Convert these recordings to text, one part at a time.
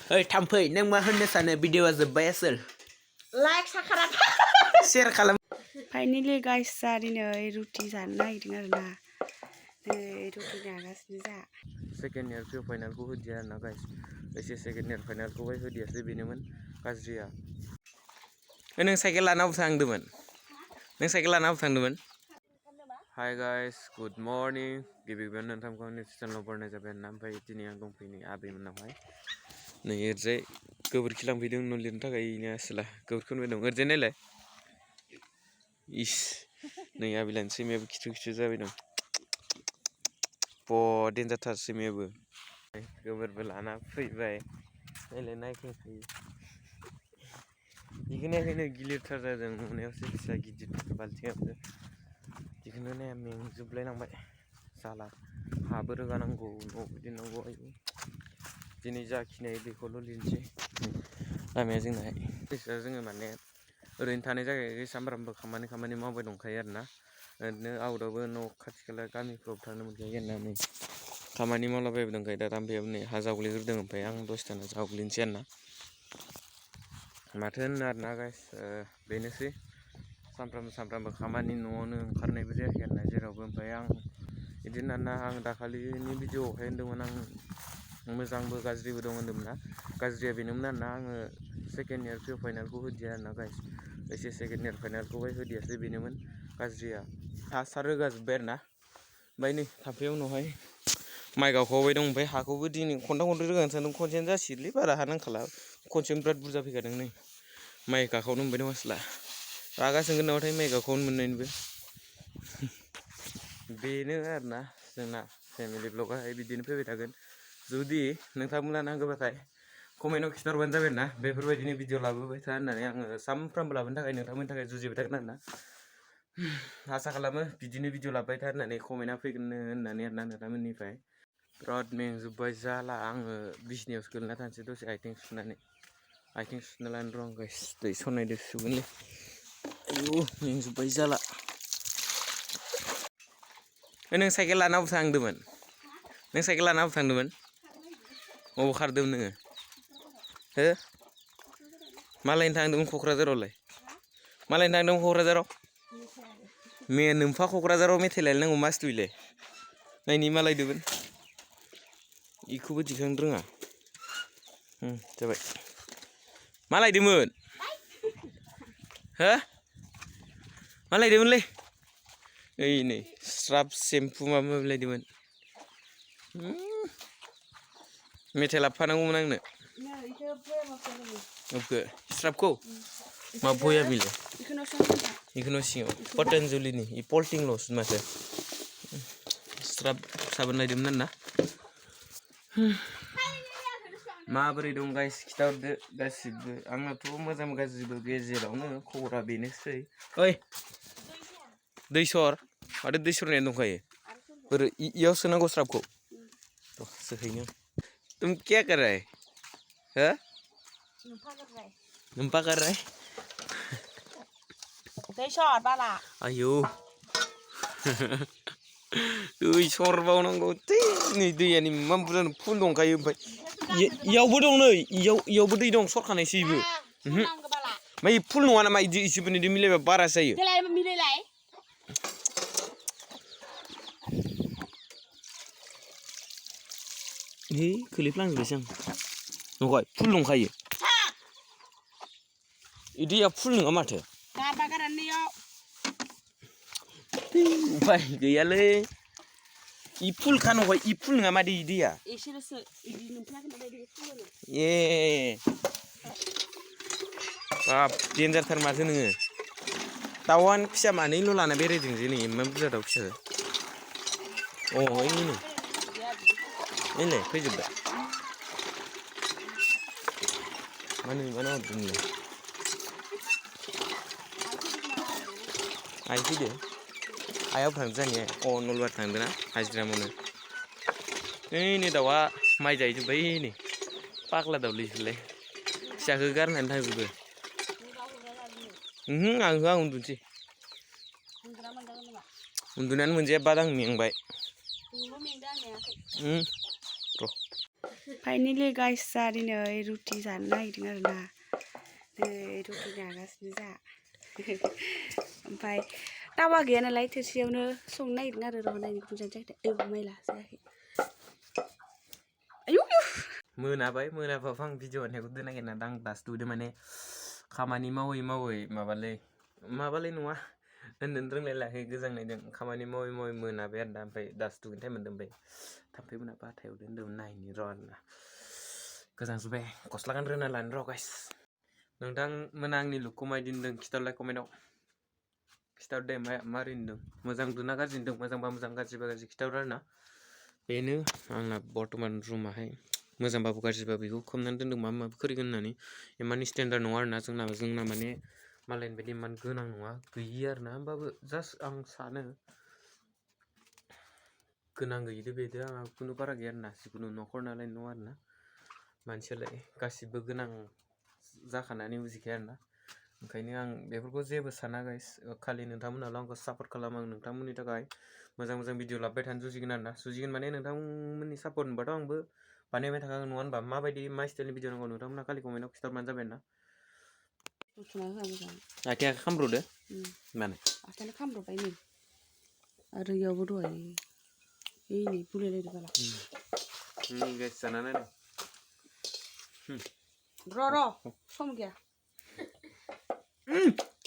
ओइ थाम्फै नों मा होननो सानो भिडिअआ जोब्बाय आसोल लाइक साखाराम शेयार खालाम फाइनेलि गाइस जा दिनै रुटि जानो नागिरदों आरोना नै रुटि नागासिनो जा सेकेन्ड इयार प्रि फाइनालखौ होदिया आरोना गाइस एसे सेकेन्ड इयार फाइनालखौहाय होदियासै बेनोमोन गाज्रिया नों साइकेल लाना अबाव थांदोंमोन नों साइकेल लाना अबाव थांदोंमोन हाय गाइस गुड मर्निं गिबि गिबियावनो नोंथांखौ आंनि चेनेलाव बरायनाय जाबाय आरोना ओमफ्राय दिनै आं दंफैयो आबैमोननावहाय नै ओरैजाय गोबोरखि लांफैदों न' लिरनो थाखाय इनो आसोला गोबोरखि खनबाय दं ओरैजाय नायलाय इस नै आबिलानि सैमायाबो खिथु खिथु जाबाय दं डेन्जारथार सैमायाबो गोबोरबो लाना फैबाय नायलाय नायखांखायो बेखौनो गिलिरथार जादों नुनायावसो फिसा गिदिर बाल्थिङाबो बेखौनो नाया मेंजोबलायलांबाय जाला हाबो रोगानांगौ न' बिदिनांगौ दिनै जाखिनि बेखौल' लिरनोसै लामाया जोंनाहाय जोङो माने ओरैनो थानाय जायगायाव सामफ्रामबो खामानि मावबाय दंखायो आरोना ओरैनो आउटआवबो न' खाथि खाला गामिफ्राव थांनो मोनखायो आरोना नै खामानि मावलाबायबाय दंखायो दा थाम्फैयाबो नै हा जावग्लिग्रोदों ओमफ्राय आं दसे थाना जावग्लिनोसै आरोना माथो होनो आरोना गाइस बेनोसै सानफ्रामबो खामानि न'आवनो ओंखारनायबो जायाखै आरोना जेरावबो ओमफ्राय आं बिदिनो आरोना आं दाखालिनि भिडिअआवहाय होन्दोंमोन आं मोजांबो गाज्रिबो दं होन्दोंमोन ना गाज्रिया बेनोमोन आरोना आङो सेकेन्ड इयार प्रि फाइनालखौ होदिया आरोना गाइस एसे सेकेन्ड इयार फाइनालखौहाय होदियासै बेनोमोन गाज्रिया हासार रोगाजोब्बाय आरोना ओमफ्राय नै थाम्फैया उनावहाय माइ गावखावबाय दं ओमफ्राय हाखौबो दिनै खन्थाम खन्ब्रै रोगानो सानदों खनसेनो जासिगोनलै बारा हा नांखाला खनसेनो बिराद बुरजा फैखादों नै माइ गाखावनो मोनबाय दं आसोला रागा जोंगोन नामाथाय माइ गावखावनो मोननायनिबो बेनो आरोना जोंना फेमिलि ब्लगाहाय बिदिनो फैबाय थागोन जुदि नोंथांमोना नांगौबाथाय कमेन्टआव खिन्थाहरबानो जाबाय ना बेफोरबायदिनो भिडिअ लाबोबाय था होननानै आङो सानफ्रामबो लाबोनो थाखाय नोंथांमोननि थाखाय जुजिबाय थागोन आरोना आसा खालामो बिदिनो भिडिअ लाबोबाय था होननानै कमेन्टआ फैगोन होननानै आरोना नोंथांमोननिफ्राय बिराद मेंजोब्बाय जाला आङो बिसिनायावसो गोलैना थानोसै दसे आथिं सुनानै आथिं सुना लानो र' आं गाइस दै सरनायदो सुगोनलै आयु मेंजोब्बाय जाला नों साइकेल लाना अबाव थांदोंमोन नों साइकेल लाना अबाव थांदोंमोन अबाव खारदोंमोन नोङो हो मालायनो थांदोंमोन क'क्राझारावलाय मालायनो थांदोंमोन क'क्राझाराव नोम्फा क'क्राझाराव मेथाइ लायनांगौ मासथुयैलाय नायनि मालायदोंमोन इखौबो दिखांनो रोङा जाबाय मालायदोंमोन हो मालायदोंमोनलै ओइ नै स्राब सेम्पु माबा माबि लायदोंमोन मेथाइ लाबोफानांगौमोन आंनो स्राबखौ मा बया बिलाय बेखौनो सिङाव पतन्जलिनि पलटिंल'सो माथो स्राब साबोन लायदोंमोन आरोना माबोरै दं गाइस खिथाहरदो गासिबो आंनाथ' मोजां गाज्रिबो गेजेरावनो खबरा बेनोसै ओइ दै सर माथो दै सरनायानो दंखायो बोरै इयाव सोनांगौ स्राबखौ र' सोहैनो तुम क्या कर रहा है हो नुम्फा कर रहा है दै सर बाला आयौ दै सरबावनांगौ नै दैयानो इमान बुरजा फुल दंखायो ओमफ्राय इयावबो दं नै इयावबो दै दं सरखानायसो इबो ओमफ्राय फुल नङा नामा इसिफोरनिजों मिलायबा बारासो जायो मिलायलाय हे खोलैफ्लांजोबबायसो आं नंखाय फुल दंखायो दैया फुल नङा माथो उफाय गैयालै इ फुलखा नंखाय इ फुल नङा मादि दैया ए बाब डेन्जारथार माथो नोङो दाउआनो फिसा मानैल' लाना बेरायदों जे नै इमान बुरजा दाउ फिसा ओइनो ओइलाय फैजोब्बाय मानो हरदों नोंलाय आइ फैदो आइयाबो थांदों जानिया नलबारि थांदों ना हाजिरा मावनो नै दाउआ माइ जाहैजोब्बाय नै फाग्ला दाउलै बिसोरलाय फिसाखौ गारनानै थांजोबो आं होआ उन्दुनोसै उन्दुनानै मोनजाया बाद आं मेंबाय र' Finally guys tadi nih roti sana gitu karena roti nagasnya za. Sampai tawa gaya nilai tersiawnya song naik nggak ada orang naik kucing cek mai lah saya. Ayo. Moona fang video ne kudu na kena dang das tu de mane khamani mawi mabale nuwa nendreng le la he gejang ne deng khamani mawi moona be da ampai das tu ntai mendem be tampai muna ba tayo den dem nai ni ron na gejang sube koslakan rena lan ro guys nongtang menang ni lu komai din deng kita like komen kita de marin deng mojang duna gajin deng mojang ba mojang gaji ba gaji kita rana benu angna bortoman room hai मोजां बाबु गाज्रि बाबु बेखौ खोबनानै दोनदों माबा माबि खोरिगोन होननानै इमाननि स्टेन्डार्ड नङा आरोना जोंना माने मालायनि बायदि इमान गोनां नङा गैयि आरोना होमबाबो जास्ट आं सानो गोनां गैयिदो बेदो आंहा खुनु बारा गैया आरोना जिखुनु न'खर नालाय न' आरोना मानसियालाय गासिबो गोनां जाखानानै बुजिखाया आरोना ओंखायनो आं बेफोरखौ जेबो साना गाइस खालि नोंथांमोनाल' आंखौ सापर्ट खालाम आं नोंथांमोननि थाखाय मोजां भिडिअ लाबोबाय थानो जुजिगोन आरोना जुजिगोन माने नोंथांमोननि सापर्ट मोनबाथ' आंबो बानायबाय थाखागोन नङा होनबा माबायदि मा स्टाइलनि भिडिअ नांगौ नोंथांमोना खालि कमेन्टआव खिथाहरबानो जाबाय ना आथिङा खामब्र'दो माने आथिङा खामब्र'बाय नै आरो इयावबो दहाय नै बुलायलायदो बाला नै गाइस जानानै र' सम गैया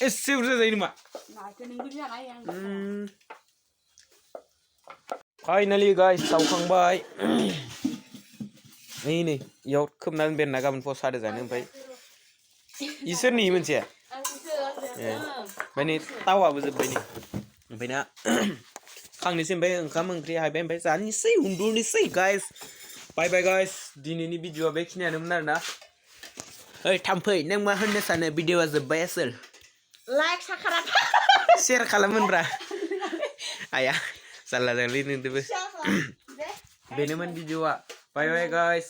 एसे बुरजा जायो नामा माथो नोंबो जानाय आं फाइनालि गाइस सावखांबाय नै इयाव खोबनानै बेरना गाबोन फस सादो जानो ओमफ्राय इसोरनि मोनसे ओमफ्राय नै तावाबो जोब्बाय नै ओमफ्राय ना खांनोसै ओमफ्राय ओंखाम ओंख्रि हायबाय ओमफ्राय जानोसै उन्दुनोसै गाइस बाय बाय गाइस दिनैनि भिडिअआ बेखिनियानोमोन आरोना ओइ थाम्फै नों मा होननो सानो भिडिअआ जोब्बाय आसोल लाइक साखारात शेयार खालामोनब्रा आया जारला जारलि नोंदोबो शेयार खालाम दे बेनोमोन भिडिअआ बाय बाय गाइस